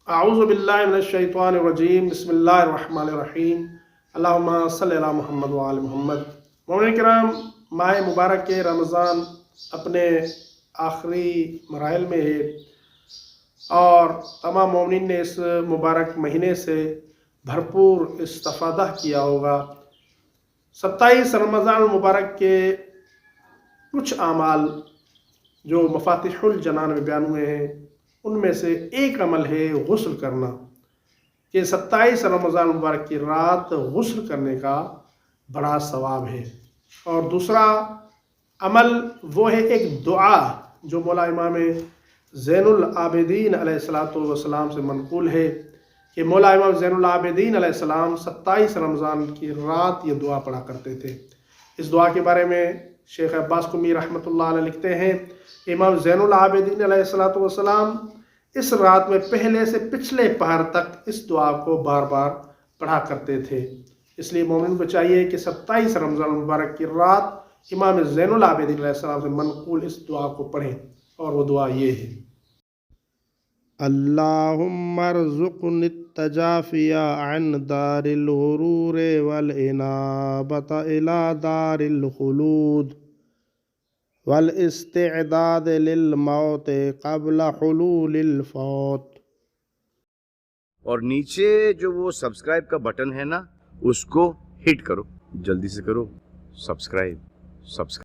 اعوذ باللہ من الشیطان الرجیم، بسم اللہ الرحمن الرحیم، اللہم صلی علی محمد وعلی محمد۔ مومنین کرام، ماہ مبارک کے رمضان اپنے آخری مراحل میں ہے اور تمام مومنین نے اس مبارک مہینے سے بھرپور استفادہ کیا ہوگا۔ 27 رمضان المبارک کے کچھ اعمال جو مفاتیح الجنان میں بیان ہوئے ہیں، ان میں سے ایک عمل ہے غسل کرنا، کہ 27 رمضان مبارک کی رات غسل کرنے کا بڑا ثواب ہے۔ اور دوسرا عمل وہ ہے ایک دعا جو مولا امام زین العابدین علیہ السلام سے منقول ہے کہ مولا امام زین العابدین علیہ السلام 27 رمضان کی رات یہ دعا پڑھا کرتے تھے۔ اس دعا کے بارے میں شیخ عباس قمی رحمۃ اللہ علیہ لکھتے ہیں، امام زین العابدین علیہ السلام اس رات میں پہلے سے پچھلے پہر تک اس دعا کو بار بار پڑھا کرتے تھے۔ اس لیے مومن کو چاہیے کہ 27 رمضان مبارک کی رات امام زین العابدین علیہ السلام سے منقول اس دعا کو پڑھیں، اور وہ دعا یہ ہے: اللہم ارزقنی التجافی عن دار الغرور والانابۃ الی دار الخلود والاستعداد للموت قبل حلول الفوت۔ اور نیچے جو وہ سبسکرائب کا بٹن ہے نا، اس کو ہٹ کرو، جلدی سے کرو سبسکرائب۔